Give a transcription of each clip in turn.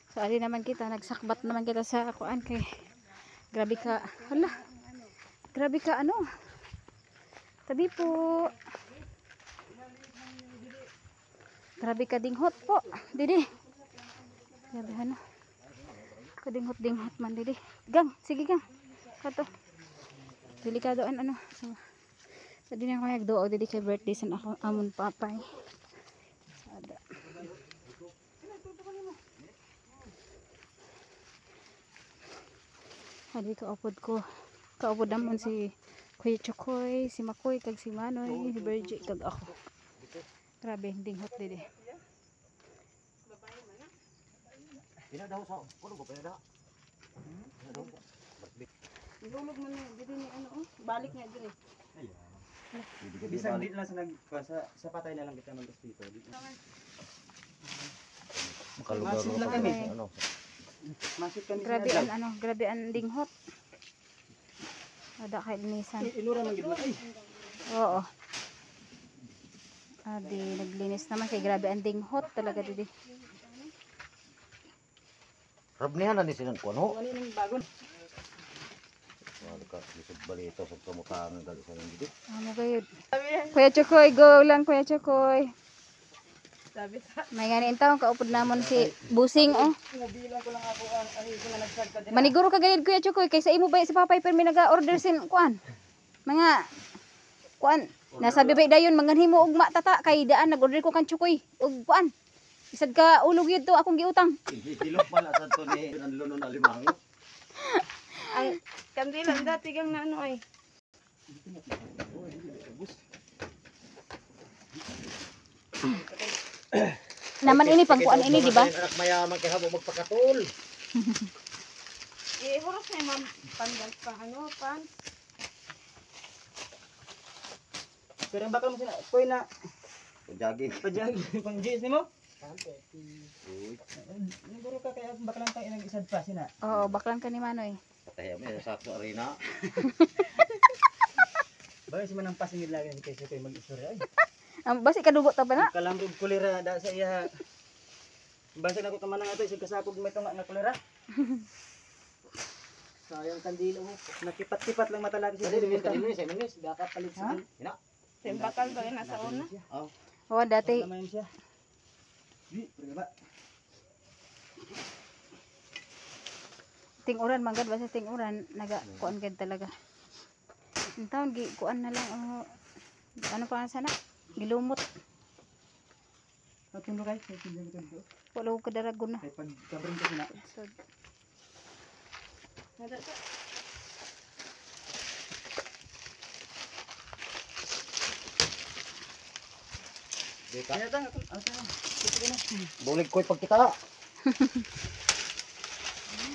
So ali naman kita, nagsakbat naman kita sa kuan kay grabe ka. Hala. Grabe ka ano. Tabi po. Grabe ka dinghot po. Didi. Grabe ano. Kadinghot-dinghot man didi. Gang, sige gang. Kato. Delikado ano. So din ako nagduo didi kay birthday sa ako amon papay. Sada. Hadi kaupod ko. Kaupod naman si Kuya Chokoy, si Makoy, kag si Manoy, si Virgie, kag ako. Grabe, dinghot didi. Pinadaw sa kuno ko pinadaw. Ilulog man na didi ni ano oh. Balik nga diri. Bisang dito lang sa patay na lang kita mag-gas dito. Makalugar Masip na lang kami. ano. Masip kami Grabe ang ano, grabe ang dinghot. Ada kay linisan. Ilura man gid ay. Oo. Adi, naglinis naman kay grabe ang dinghot talaga didi. Rab niya na ni sinan ko no. Ano yung bagon? Wala ka bisag balita sa kamukhaan ng dali sa dito. Ano gayud? Kuya Chokoy, go lang Kuya Chokoy. Sabi sa May ganin taon kaupod namon si Busing oh. bilang ko lang ako ang ko na nag-start ka din. Maniguro ka gayud Kuya Chokoy kaysa imo ba si Papay pero may naga-order sin kuan. Mga kuan nasabi ba dayon manganhimo og matata kay daan nag-order ko kan Chokoy og kuan. Isad ka ulog yun to akong giutang. Hilok pala sa to ni Anluno na limango. Ang kandilan dati gang na ano ay. Naman ini pang kuan ini di ba? Anak mayaman kay habo magpakatul. Ihuros na ma'am pandan pa ano pan. Pero ang bakal mo sila koy na Jogging. pajagi pang jeans nimo. Uy, Naguro ka kaya bakalan tayo nang isad pa sina. Oo, baklan ka ni Manoy. patay mo sa sakto arena. Bagay si manang pasingil lagi ni kaysa koy mag-istorya ay. Ang basi kadugo ta ba na? Kalamrog kulira da sa iya. Basta na ko kamanang ato isig kasakog may tunga nga kulira. Sayang kandilo mo. Nakipat-kipat lang mata lagi si Kasi Dili. ni sa minus baka palit sa. Ina. Timbakal ba na sa una? Oh. Oo, dati Tamayin siya. Di, ba? tinguran manggad basta tinguran naga kuan gad talaga. Ang taon gi kuan na lang ano pa sana? Gilumot. Natulo kay hindi ko dito. Wala ko kadaragon na. Kay pag kabring ko sina. So, Di ka. Kaya tang ako na. Bulig ko'y pagkita.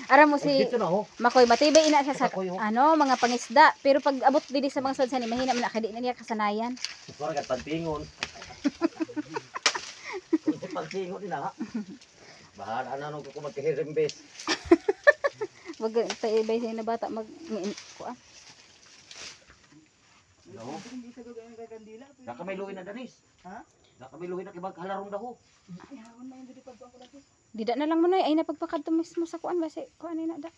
ara mo si Dito na ho. Makoy matibay ina siya sa Makoy, oh. ano mga pangisda pero pag abot dili sa mga sadsan mahina man na kadi na niya kasanayan. Para kat pantingon. Kung pantingon din ha. Bahala na nung ko magkahirimbes. Wag taibay sa ina bata mag kuan. No. Hindi sa gagawin kay kandila. Nakamiluin na danis. Ha? Nakamiluin na kibag halarong daho. Ay, hawan na yung dili pag ako dati. Dida na lang mo na ay napagpakadto mismo sa kuan basi kuan ni na da.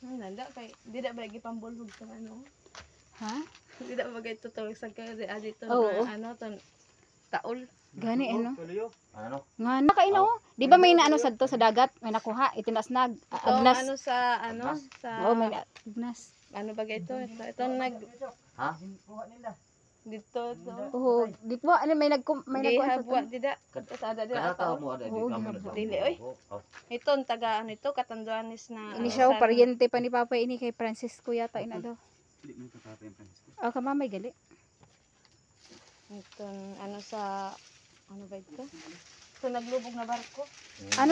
Ay nanda kay di da ba gipambulhog sa ano. Ha? Di da ba gay tutulog sa kay dito Oo. na ano ton taol. Gani ano? Tuloyo. Ano? Nga na kaino. Di ba may naano sadto sa dagat may nakuha itinas nag Ito agnas. ano sa ano sa Oo may agnas. ano ba ito? Ito nag Ha? Kuha nila. dito to. Oo, di ba ano may may nagkuan sa Gihabwa di da. Ada di Kada ata. tao mo ada di Oo, kamo ginagawa. Dili, oy. Oh. Ito taga ano ito katanduanis na. ini siya san- paryente pa ni Papa ini kay Francisco yata ina daw. Dili man katapay ang Francisco. Oh, kamamay gali. Ito ano sa ano ba ito? Ito naglubog na barko. Ano